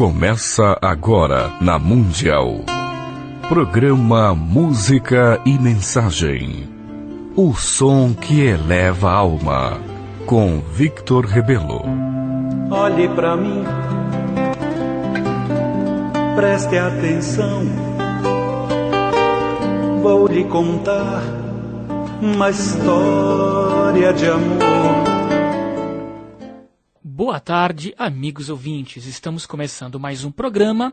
Começa agora na Mundial. Programa Música e Mensagem. O som que eleva a alma. Com Victor Rebelo. Olhe pra mim, preste atenção. Vou lhe contar uma história de amor. Boa tarde, amigos ouvintes. Estamos começando mais um programa.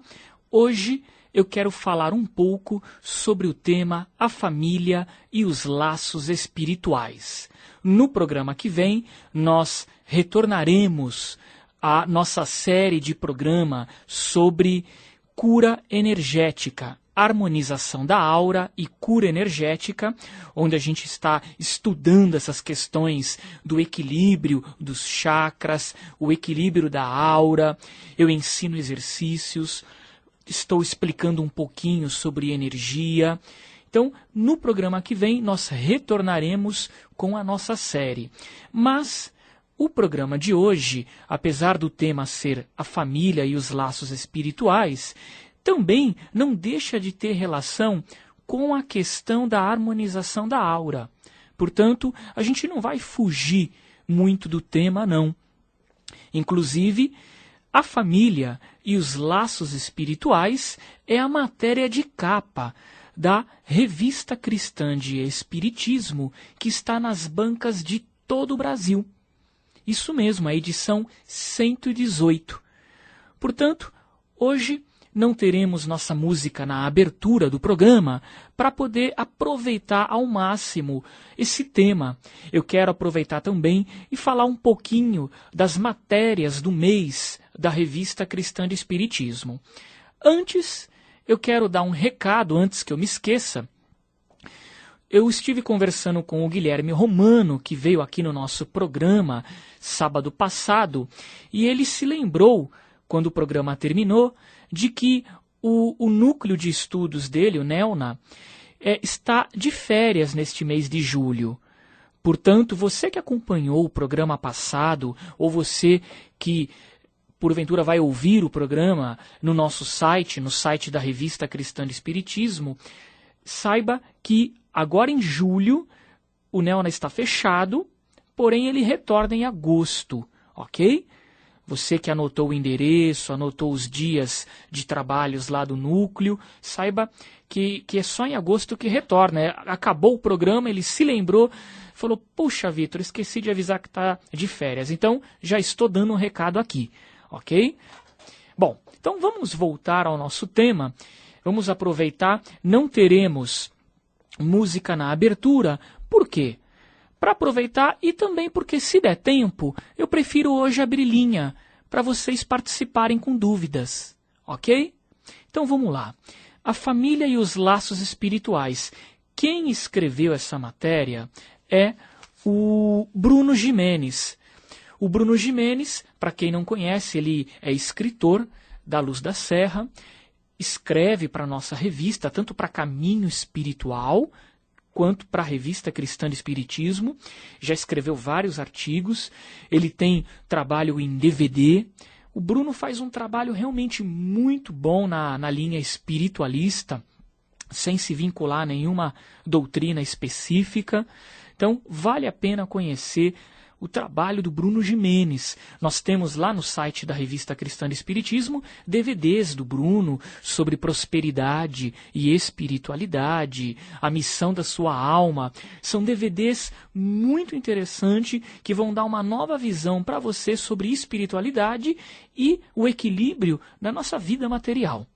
Hoje eu quero falar um pouco sobre o tema A Família e os Laços Espirituais. No programa que vem, nós retornaremos à nossa série de programa sobre cura energética, harmonização da aura e cura energética, onde a gente está estudando essas questões do equilíbrio dos chakras, o equilíbrio da aura. Eu ensino exercícios, estou explicando um pouquinho sobre energia. Então, no programa que vem, nós retornaremos com a nossa série. Mas o programa de hoje, apesar do tema ser a família e os laços espirituais, também não deixa de ter relação com a questão da harmonização da aura. Portanto, a gente não vai fugir muito do tema, não. Inclusive, a família e os laços espirituais é a matéria de capa da Revista Cristã de Espiritismo, que está nas bancas de todo o Brasil. Isso mesmo, a edição 118. Portanto, hoje não teremos nossa música na abertura do programa para poder aproveitar ao máximo esse tema. Eu quero aproveitar também e falar um pouquinho das matérias do mês da Revista Cristã de Espiritismo. Antes, eu quero dar um recado, antes que eu me esqueça. Eu estive conversando com o Guilherme Romano, que veio aqui no nosso programa sábado passado, e ele se lembrou, quando o programa terminou, de que o núcleo de estudos dele, o NELNA, está de férias neste mês de julho. Portanto, você que acompanhou o programa passado, ou você que porventura vai ouvir o programa no nosso site, no site da Revista Cristã de Espiritismo, saiba que agora em julho o NELNA está fechado, porém ele retorna em agosto, ok? Você que anotou o endereço, anotou os dias de trabalhos lá do núcleo, saiba que é só em agosto que retorna. Acabou o programa, ele se lembrou, falou, puxa, Vitor, esqueci de avisar que está de férias. Então, já estou dando um recado aqui, ok? Bom, então vamos voltar ao nosso tema. Vamos aproveitar, não teremos música na abertura. Por quê? Para aproveitar e também porque, se der tempo, eu prefiro hoje abrir linha para vocês participarem com dúvidas, ok? Então vamos lá. A família e os laços espirituais. Quem escreveu essa matéria é o Bruno Gimenez. O Bruno Gimenez, para quem não conhece, ele é escritor da Luz da Serra, escreve para a nossa revista, tanto para Caminho Espiritual, quanto para a Revista Cristã de Espiritismo, já escreveu vários artigos, ele tem trabalho em DVD. O Bruno faz um trabalho realmente muito bom na linha espiritualista, sem se vincular a nenhuma doutrina específica. Então, vale a pena conhecer o trabalho do Bruno Gimenez. Nós temos lá no site da Revista Cristã de Espiritismo DVDs do Bruno sobre prosperidade e espiritualidade, a missão da sua alma. São DVDs muito interessantes que vão dar uma nova visão para você sobre espiritualidade e o equilíbrio da nossa vida material.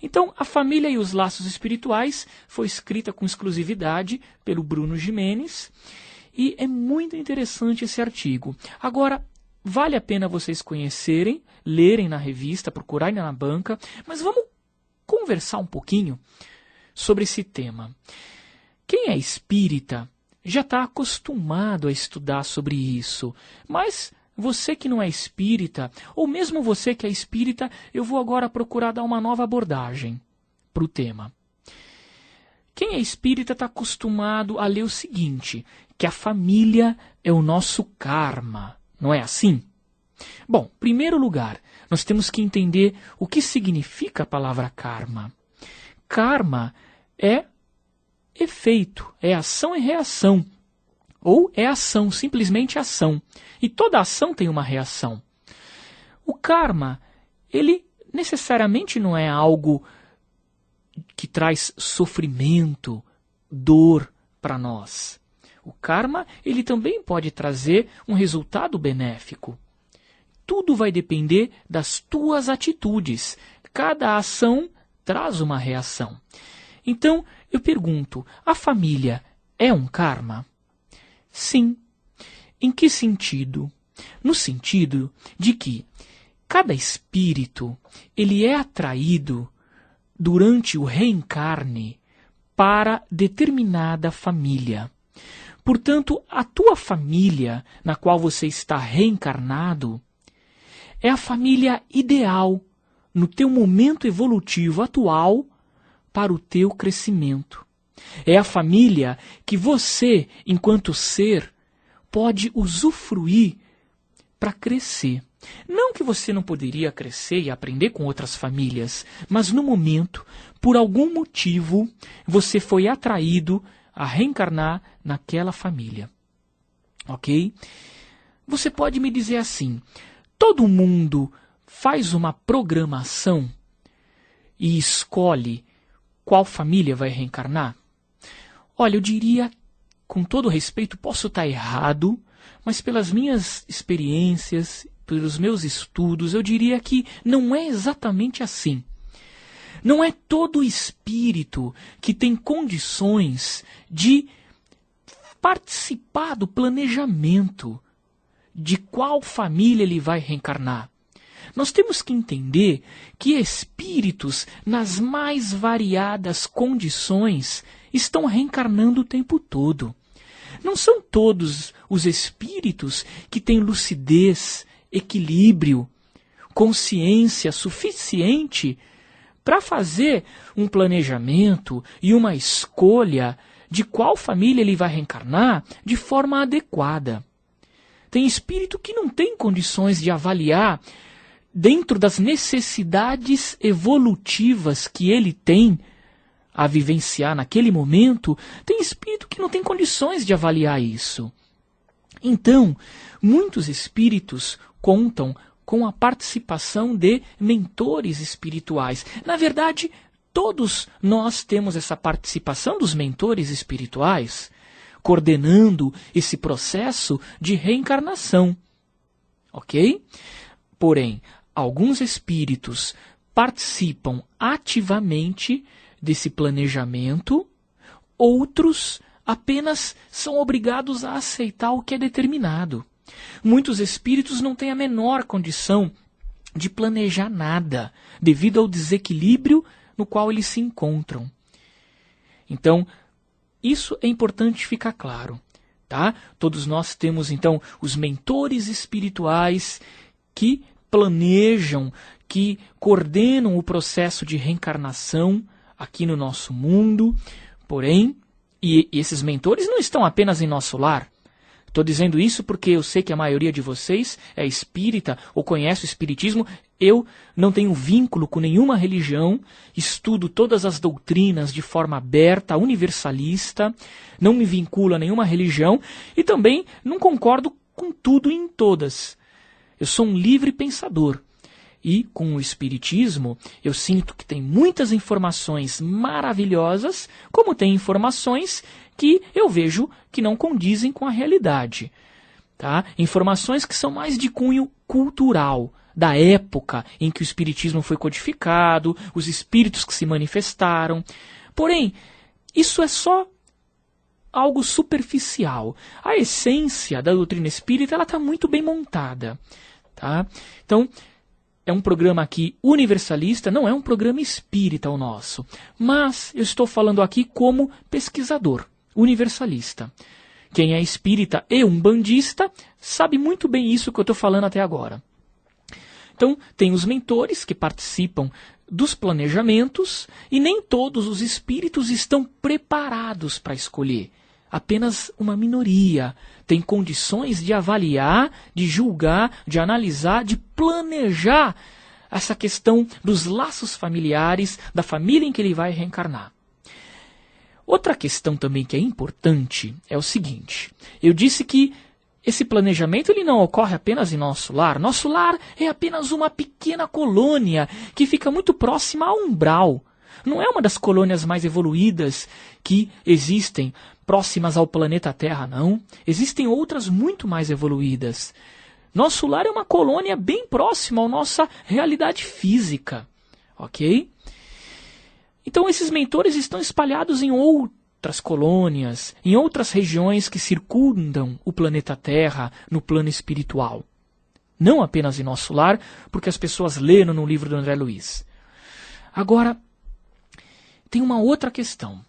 Então, A Família e os Laços Espirituais foi escrita com exclusividade pelo Bruno Gimenez. E é muito interessante esse artigo. Agora, vale a pena vocês conhecerem, lerem na revista, procurarem na banca, mas vamos conversar um pouquinho sobre esse tema. Quem é espírita já está acostumado a estudar sobre isso, mas você que não é espírita, ou mesmo você que é espírita, eu vou agora procurar dar uma nova abordagem para o tema. Quem é espírita está acostumado a ler o seguinte, que a família é o nosso karma, não é assim? Bom, em primeiro lugar, nós temos que entender o que significa a palavra karma. Karma é efeito, é ação e reação. Ou é ação, simplesmente ação. E toda ação tem uma reação. O karma, ele necessariamente não é algo que traz sofrimento, dor para nós. O karma, ele também pode trazer um resultado benéfico. Tudo vai depender das tuas atitudes. Cada ação traz uma reação. Então, eu pergunto, a família é um karma? Sim. Em que sentido? No sentido de que cada espírito ele é atraído durante o reencarne para determinada família. Portanto, a tua família na qual você está reencarnado é a família ideal no teu momento evolutivo atual para o teu crescimento. É a família que você, enquanto ser, pode usufruir para crescer. Não que você não poderia crescer e aprender com outras famílias, mas no momento, por algum motivo, você foi atraído a reencarnar naquela família. Ok? Você pode me dizer assim, todo mundo faz uma programação e escolhe qual família vai reencarnar? Olha, eu diria, com todo respeito, posso estar errado, mas pelas minhas experiências, pelos meus estudos, eu diria que não é exatamente assim. Não é todo espírito que tem condições de participar do planejamento de qual família ele vai reencarnar. Nós temos que entender que espíritos, nas mais variadas condições, estão reencarnando o tempo todo. Não são todos os espíritos que têm lucidez, equilíbrio, consciência suficiente para fazer um planejamento e uma escolha de qual família ele vai reencarnar de forma adequada. Tem espírito que não tem condições de avaliar, dentro das necessidades evolutivas que ele tem a vivenciar naquele momento, tem espírito que não tem condições de avaliar isso. Então, muitos espíritos contam com a participação de mentores espirituais. Na verdade, todos nós temos essa participação dos mentores espirituais, coordenando esse processo de reencarnação. Ok? Porém, alguns espíritos participam ativamente desse planejamento, outros apenas são obrigados a aceitar o que é determinado. Muitos espíritos não têm a menor condição de planejar nada, devido ao desequilíbrio no qual eles se encontram. Então, isso é importante ficar claro, tá? Todos nós temos, então, os mentores espirituais que planejam, que coordenam o processo de reencarnação aqui no nosso mundo. Porém, e esses mentores não estão apenas em nosso lar. Estou dizendo isso porque eu sei que a maioria de vocês é espírita ou conhece o espiritismo. Eu não tenho vínculo com nenhuma religião, estudo todas as doutrinas de forma aberta, universalista, não me vinculo a nenhuma religião e também não concordo com tudo e em todas. Eu sou um livre pensador. E com o espiritismo, eu sinto que tem muitas informações maravilhosas, como tem informações que eu vejo que não condizem com a realidade. Tá? Informações que são mais de cunho cultural, da época em que o espiritismo foi codificado, os espíritos que se manifestaram. Porém, isso é só algo superficial. A essência da doutrina espírita está muito bem montada. Tá? Então, é um programa aqui universalista, não é um programa espírita o nosso. Mas eu estou falando aqui como pesquisador universalista. Quem é espírita e umbandista sabe muito bem isso que eu estou falando até agora. Então, tem os mentores que participam dos planejamentos e nem todos os espíritos estão preparados para escolher apenas uma minoria tem condições de avaliar, de julgar, de analisar, de planejar essa questão dos laços familiares, da família em que ele vai reencarnar. Outra questão também que é importante é o seguinte: eu disse que esse planejamento ele não ocorre apenas em nosso lar. Nosso lar é apenas uma pequena colônia que fica muito próxima ao umbral. Não é uma das colônias mais evoluídas que existem próximas ao planeta Terra, não. Existem outras muito mais evoluídas. Nosso lar é uma colônia bem próxima à nossa realidade física, ok? Então esses mentores estão espalhados em outras colônias, em outras regiões que circundam o planeta Terra no plano espiritual. Não apenas em nosso lar, porque as pessoas leram no livro do André Luiz. Agora, tem uma outra questão.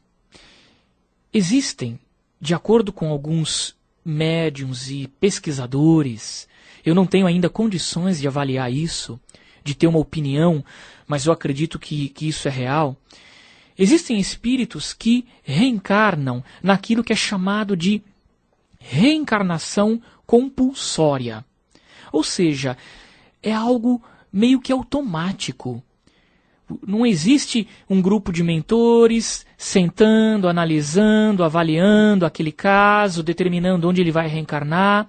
Existem, de acordo com alguns médiuns e pesquisadores, eu não tenho ainda condições de avaliar isso, de ter uma opinião, mas eu acredito que isso é real. Existem espíritos que reencarnam naquilo que é chamado de reencarnação compulsória. Ou seja, é algo meio que automático. Não existe um grupo de mentores sentando, analisando, avaliando aquele caso, determinando onde ele vai reencarnar.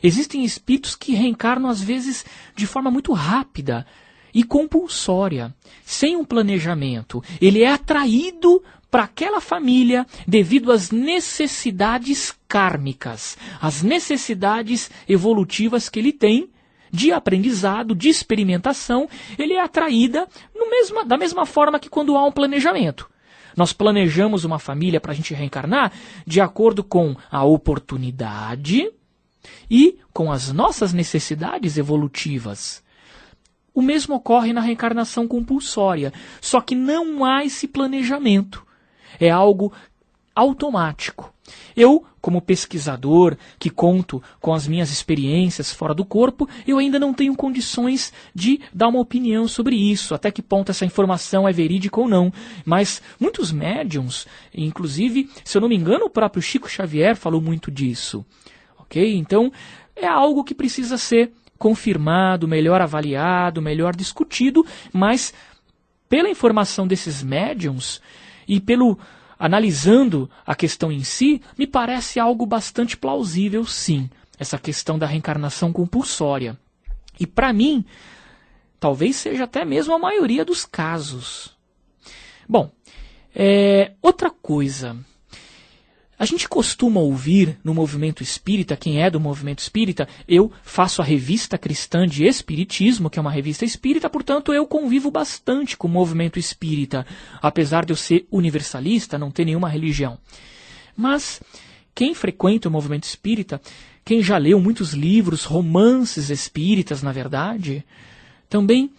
Existem espíritos que reencarnam, às vezes, de forma muito rápida e compulsória, sem um planejamento. Ele é atraído para aquela família devido às necessidades kármicas, às necessidades evolutivas que ele tem, de aprendizado, de experimentação. Ele é atraída da mesma forma que quando há um planejamento. Nós planejamos uma família para a gente reencarnar de acordo com a oportunidade e com as nossas necessidades evolutivas. O mesmo ocorre na reencarnação compulsória, só que não há esse planejamento. É algo automático. Eu, como pesquisador, que conto com as minhas experiências fora do corpo, eu ainda não tenho condições de dar uma opinião sobre isso, até que ponto essa informação é verídica ou não. Mas muitos médiums, inclusive, se eu não me engano, o próprio Chico Xavier falou muito disso. Ok? Então, é algo que precisa ser confirmado, melhor avaliado, melhor discutido, mas pela informação desses médiums e analisando a questão em si, me parece algo bastante plausível, sim, essa questão da reencarnação compulsória. E para mim, talvez seja até mesmo a maioria dos casos. Bom, outra coisa. A gente costuma ouvir no movimento espírita, quem é do movimento espírita, eu faço a Revista Cristã de Espiritismo, que é uma revista espírita, portanto eu convivo bastante com o movimento espírita, apesar de eu ser universalista, não ter nenhuma religião. Mas quem frequenta o movimento espírita, quem já leu muitos livros, romances espíritas, na verdade, também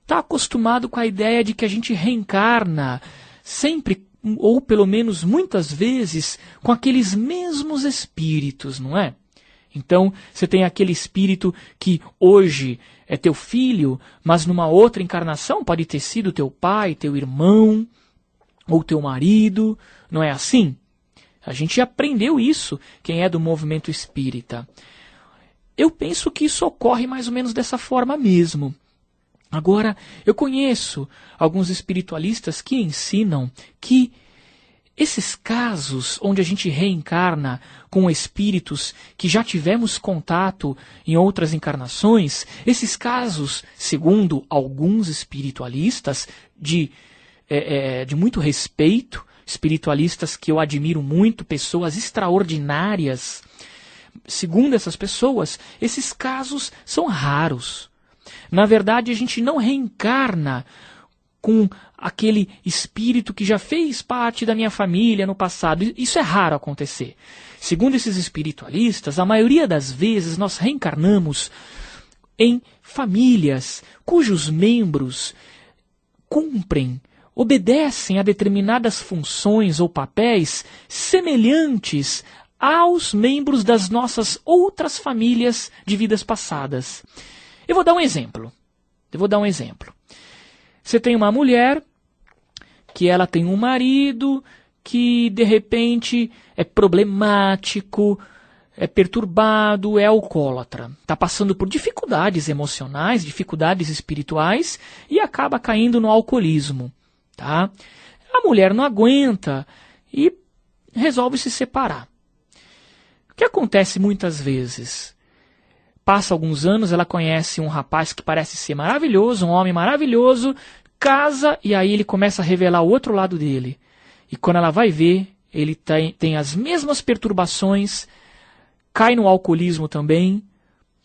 está acostumado com a ideia de que a gente reencarna sempre, ou pelo menos muitas vezes, com aqueles mesmos espíritos, não é? Então, você tem aquele espírito que hoje é teu filho, mas numa outra encarnação pode ter sido teu pai, teu irmão, ou teu marido, não é assim? A gente aprendeu isso, quem é do movimento espírita. Eu penso que isso ocorre mais ou menos dessa forma mesmo. Agora, eu conheço alguns espiritualistas que ensinam que esses casos onde a gente reencarna com espíritos que já tivemos contato em outras encarnações, esses casos, segundo alguns espiritualistas de muito respeito, espiritualistas que eu admiro muito, pessoas extraordinárias, segundo essas pessoas, esses casos são raros. Na verdade, a gente não reencarna com aquele espírito que já fez parte da minha família no passado. Isso é raro acontecer. Segundo esses espiritualistas, a maioria das vezes nós reencarnamos em famílias cujos membros obedecem a determinadas funções ou papéis semelhantes aos membros das nossas outras famílias de vidas passadas. Eu vou dar um exemplo. Você tem uma mulher que ela tem um marido que de repente é problemático, é perturbado, é alcoólatra. Está passando por dificuldades emocionais, dificuldades espirituais e acaba caindo no alcoolismo. Tá? A mulher não aguenta e resolve se separar. O que acontece muitas vezes? Passa alguns anos, ela conhece um rapaz que parece ser maravilhoso, um homem maravilhoso, casa e aí ele começa a revelar o outro lado dele. E quando ela vai ver, ele tem as mesmas perturbações, cai no alcoolismo também,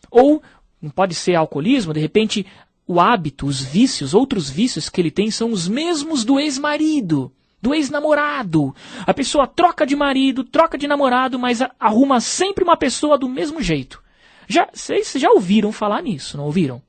ou não pode ser alcoolismo, de repente o hábito, os vícios, outros vícios que ele tem são os mesmos do ex-marido, do ex-namorado. A pessoa troca de marido, troca de namorado, mas arruma sempre uma pessoa do mesmo jeito. Vocês já ouviram falar nisso, não ouviram?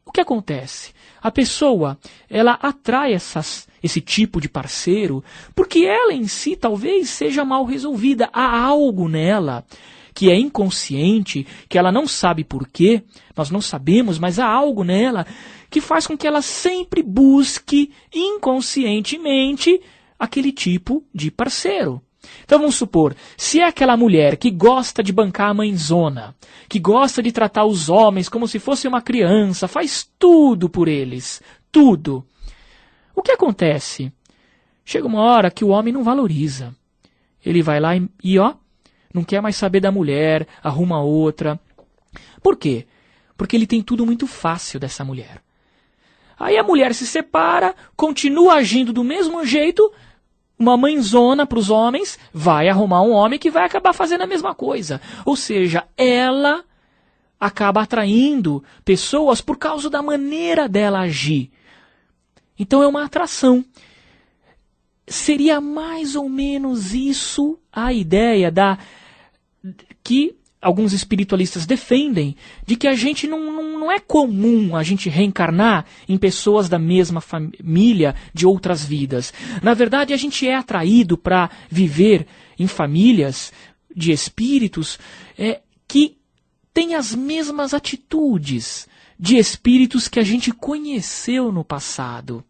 O que acontece? A pessoa, ela atrai esse tipo de parceiro porque ela em si talvez seja mal resolvida. Há algo nela que é inconsciente, que ela não sabe por quê, nós não sabemos, mas há algo nela que faz com que ela sempre busque inconscientemente aquele tipo de parceiro. Então vamos supor, se é aquela mulher que gosta de bancar a mãezona, que gosta de tratar os homens como se fosse uma criança, faz tudo por eles, tudo. O que acontece? Chega uma hora que o homem não valoriza. Ele vai lá e não quer mais saber da mulher, arruma outra. Por quê? Porque ele tem tudo muito fácil dessa mulher. Aí a mulher se separa, continua agindo do mesmo jeito. Uma mãezona para os homens vai arrumar um homem que vai acabar fazendo a mesma coisa. Ou seja, ela acaba atraindo pessoas por causa da maneira dela agir. Então é uma atração. Seria mais ou menos isso a ideia que alguns espiritualistas defendem, de que a gente não é comum a gente reencarnar em pessoas da mesma família de outras vidas. Na verdade, a gente é atraído para viver em famílias de espíritos que têm as mesmas atitudes de espíritos que a gente conheceu no passado.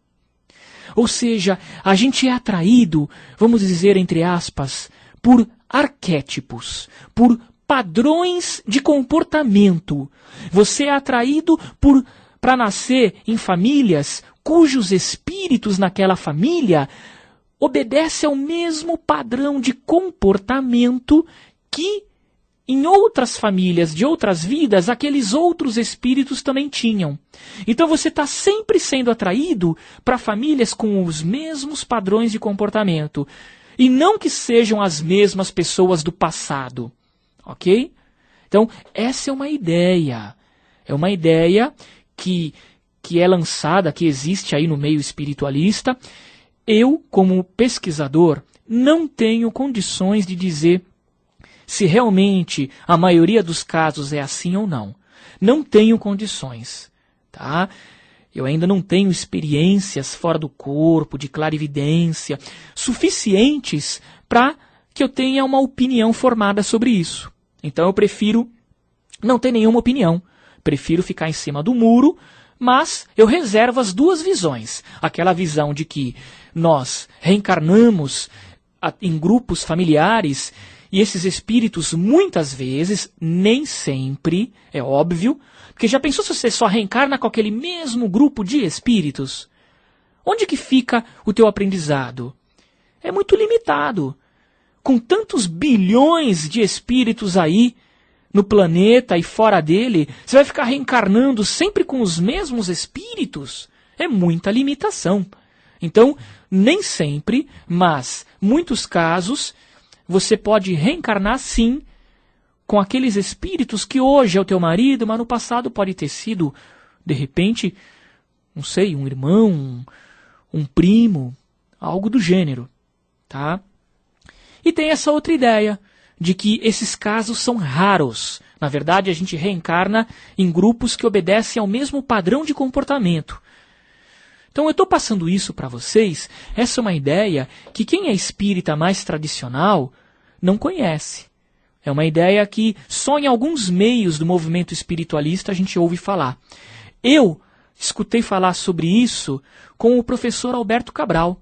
Ou seja, a gente é atraído, vamos dizer entre aspas, por arquétipos, por padrões de comportamento. Você é atraído para nascer em famílias cujos espíritos naquela família obedecem ao mesmo padrão de comportamento que em outras famílias de outras vidas aqueles outros espíritos também tinham. Então você está sempre sendo atraído para famílias com os mesmos padrões de comportamento. E não que sejam as mesmas pessoas do passado. Ok? Então, essa é uma ideia. É uma ideia que é lançada, que existe aí no meio espiritualista. Eu, como pesquisador, não tenho condições de dizer se realmente a maioria dos casos é assim ou não. Não tenho condições. Tá? Eu ainda não tenho experiências fora do corpo, de clarividência, suficientes para que eu tenha uma opinião formada sobre isso. Então eu prefiro não ter nenhuma opinião. Prefiro ficar em cima do muro, mas eu reservo as duas visões. Aquela visão de que nós reencarnamos em grupos familiares e esses espíritos muitas vezes, nem sempre, é óbvio, porque já pensou se você só reencarna com aquele mesmo grupo de espíritos? Onde que fica o teu aprendizado? É muito limitado. Com tantos bilhões de espíritos aí no planeta e fora dele, você vai ficar reencarnando sempre com os mesmos espíritos? É muita limitação. Então, nem sempre, mas muitos casos, você pode reencarnar sim com aqueles espíritos que hoje é o teu marido, mas no passado pode ter sido, de repente, não sei, um irmão, um primo, algo do gênero, tá? E tem essa outra ideia de que esses casos são raros. Na verdade, a gente reencarna em grupos que obedecem ao mesmo padrão de comportamento. Então eu estou passando isso para vocês. Essa é uma ideia que quem é espírita mais tradicional não conhece. É uma ideia que só em alguns meios do movimento espiritualista a gente ouve falar. Eu escutei falar sobre isso com o professor Alberto Cabral,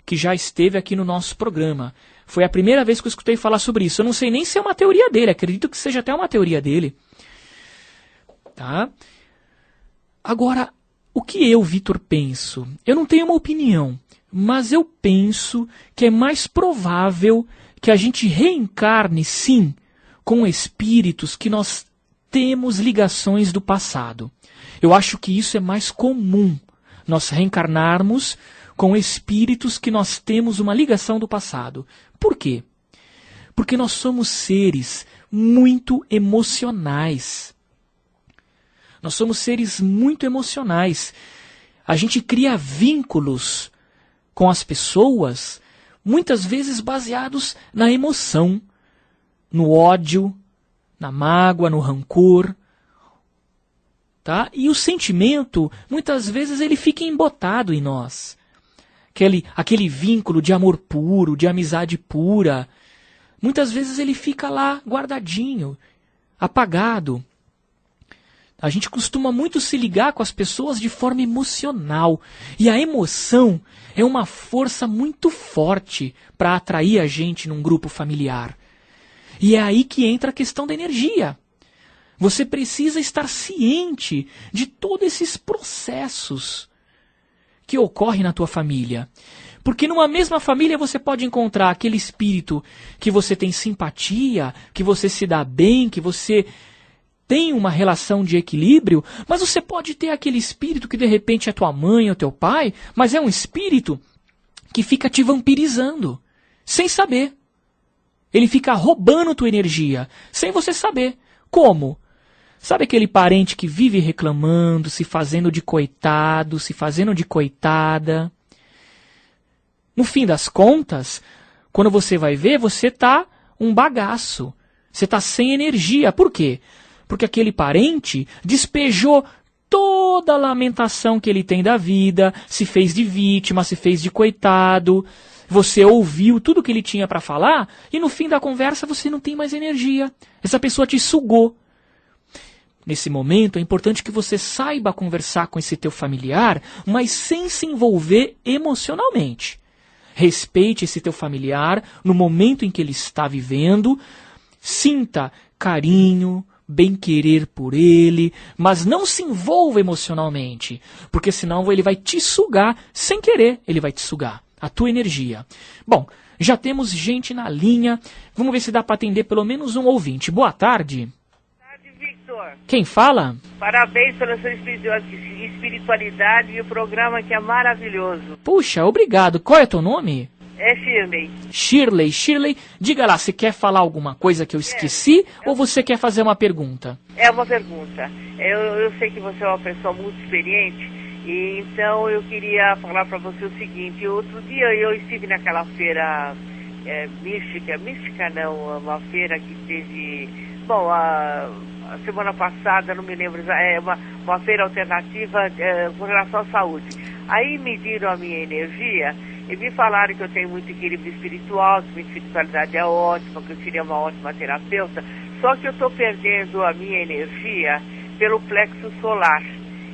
que já esteve aqui no nosso programa. Foi a primeira vez que eu escutei falar sobre isso. Eu não sei nem se é uma teoria dele, acredito que seja até uma teoria dele. Tá? Agora, o que eu, Vitor, penso? Eu não tenho uma opinião, mas eu penso que é mais provável que a gente reencarne, sim, com espíritos que nós temos ligações do passado. Eu acho que isso é mais comum, nós reencarnarmos com espíritos que nós temos uma ligação do passado. Por quê? Porque nós somos seres muito emocionais. Nós somos seres muito emocionais. A gente cria vínculos com as pessoas, muitas vezes baseados na emoção, no ódio, na mágoa, no rancor. Tá? E o sentimento, muitas vezes, ele fica embotado em nós. Aquele vínculo de amor puro, de amizade pura, muitas vezes ele fica lá guardadinho, apagado. A gente costuma muito se ligar com as pessoas de forma emocional. E a emoção é uma força muito forte para atrair a gente num grupo familiar. E é aí que entra a questão da energia. Você precisa estar ciente de todos esses processos que ocorrem na tua família. Porque numa mesma família você pode encontrar aquele espírito que você tem simpatia, que você se dá bem, que você tem uma relação de equilíbrio, mas você pode ter aquele espírito que de repente é tua mãe ou teu pai, mas é um espírito que fica te vampirizando, sem saber. Ele fica roubando tua energia, sem você saber. Como? Sabe aquele parente que vive reclamando, se fazendo de coitado, se fazendo de coitada? No fim das contas, quando você vai ver, você tá um bagaço. Você tá sem energia. Por quê? Porque aquele parente despejou toda a lamentação que ele tem da vida, se fez de vítima, se fez de coitado. Você ouviu tudo que ele tinha para falar e no fim da conversa você não tem mais energia. Essa pessoa te sugou. Nesse momento é importante que você saiba conversar com esse teu familiar, mas sem se envolver emocionalmente. Respeite esse teu familiar no momento em que ele está vivendo, sinta carinho, bem-querer por ele, mas não se envolva emocionalmente, porque senão ele vai te sugar, sem querer ele vai te sugar, a tua energia. Bom, já temos gente na linha, vamos ver se dá para atender pelo menos um ouvinte. Boa tarde. Victor. Quem fala? Parabéns pela sua espiritualidade e o programa que é maravilhoso. Puxa, obrigado. Qual é teu nome? É Shirley. Shirley, diga lá, você quer falar alguma coisa que eu esqueci ou você quer fazer uma pergunta? É uma pergunta. Eu sei que você é uma pessoa muito experiente, e então eu queria falar para você o seguinte. Outro dia eu estive naquela feira mística não, uma feira que teve... Bom, a semana passada, não me lembro, uma feira alternativa com relação à saúde. Aí mediram a minha energia e me falaram que eu tenho muito equilíbrio espiritual, que minha espiritualidade é ótima, que eu seria uma ótima terapeuta, só que eu estou perdendo a minha energia pelo plexo solar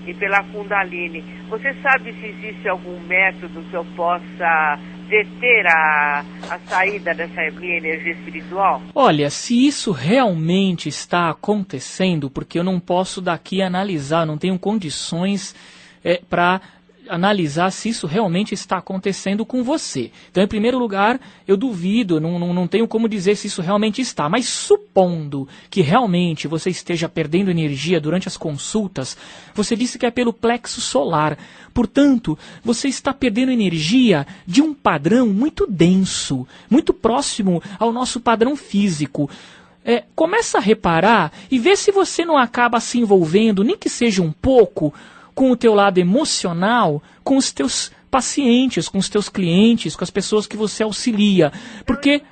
e pela Kundalini. Você sabe se existe algum método que eu possa deter a saída dessa minha energia espiritual? Olha, se isso realmente está acontecendo, porque eu não posso daqui analisar, não tenho condições para analisar se isso realmente está acontecendo com você. Então, em primeiro lugar, eu duvido, não tenho como dizer se isso realmente está, mas supondo que realmente você esteja perdendo energia durante as consultas, você disse que é pelo plexo solar. Portanto, você está perdendo energia de um padrão muito denso, muito próximo ao nosso padrão físico. Começa a reparar e vê se você não acaba se envolvendo, nem que seja um pouco, com o teu lado emocional, com os teus pacientes, com os teus clientes, com as pessoas que você auxilia. Porque...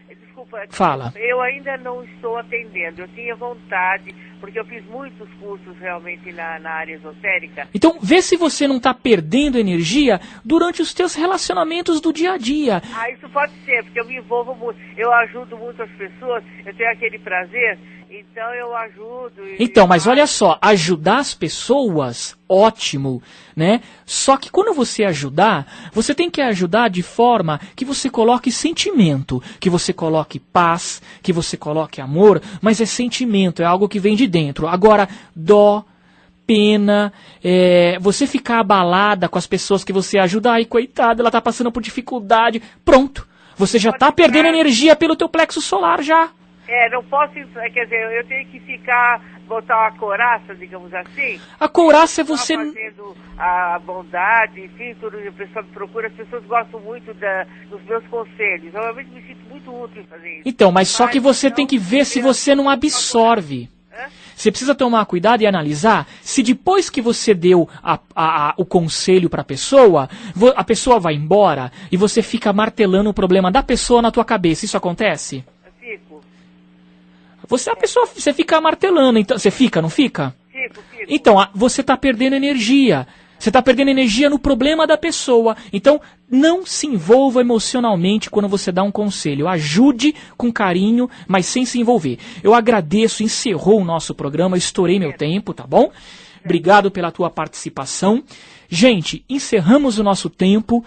Desculpa, fala. Eu ainda não estou atendendo. Eu tinha vontade, porque eu fiz muitos cursos realmente na área esotérica. Então, vê se você não está perdendo energia durante os teus relacionamentos do dia a dia. Isso pode ser, porque eu me envolvo muito. Eu ajudo muito as pessoas, eu tenho aquele prazer Então eu ajudo. Então, mas olha só, ajudar as pessoas, ótimo, né? Só que quando você ajudar, você tem que ajudar de forma que você coloque sentimento, que você coloque paz, que você coloque amor, mas é sentimento, é algo que vem de dentro. Agora, dó, pena, você ficar abalada com as pessoas que você ajuda, ai, coitada, ela tá passando por dificuldade, pronto, você já tá perdendo energia pelo teu plexo solar já. Não posso, quer dizer, eu tenho que botar uma couraça, digamos assim. A couraça é você... fazendo a bondade, enfim, tudo, a pessoa me procura, as pessoas gostam muito dos meus conselhos. Eu realmente me sinto muito útil em fazer isso. Então, mas só que você tem que ver se você não absorve. Você precisa tomar cuidado e analisar se depois que você deu o conselho para a pessoa vai embora e você fica martelando o problema da pessoa na tua cabeça. Isso acontece? Fico. Você fica martelando, então você fica, não fica? Fico. Então, você está perdendo energia. Você está perdendo energia no problema da pessoa. Então, não se envolva emocionalmente quando você dá um conselho. Ajude com carinho, mas sem se envolver. Eu agradeço, encerrou o nosso programa, eu estourei meu tempo, tá bom? Obrigado pela tua participação. Gente, encerramos o nosso tempo.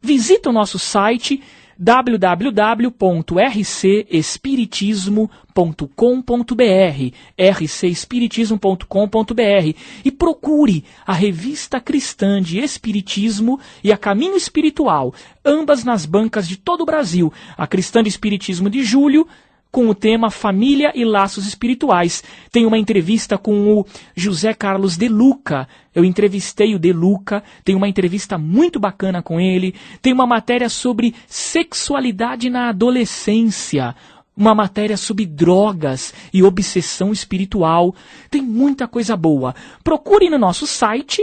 Visita o nosso site www.rcespiritismo.com.br rcespiritismo.com.br e procure a Revista Cristã de Espiritismo e a Caminho Espiritual, ambas nas bancas de todo o Brasil. A Cristã de Espiritismo de julho, com o tema Família e Laços Espirituais. Tem uma entrevista com o José Carlos De Luca. Eu entrevistei o De Luca, tem uma entrevista muito bacana com ele. Tem uma matéria sobre sexualidade na adolescência. Uma matéria sobre drogas e obsessão espiritual. Tem muita coisa boa. Procure no nosso site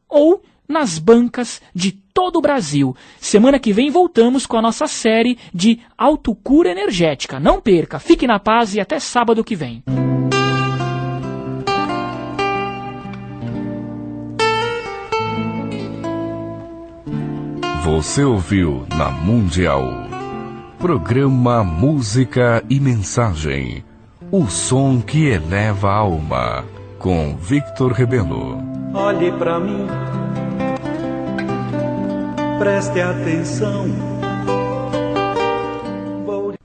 ou nas bancas de todo o Brasil. Semana que vem voltamos com a nossa série de autocura energética. Não perca, fique na paz e até sábado que vem. Você ouviu na Mundial. Programa Música e Mensagem. O som que eleva a alma. Com Victor Rebelo. Olhe pra mim. Preste atenção.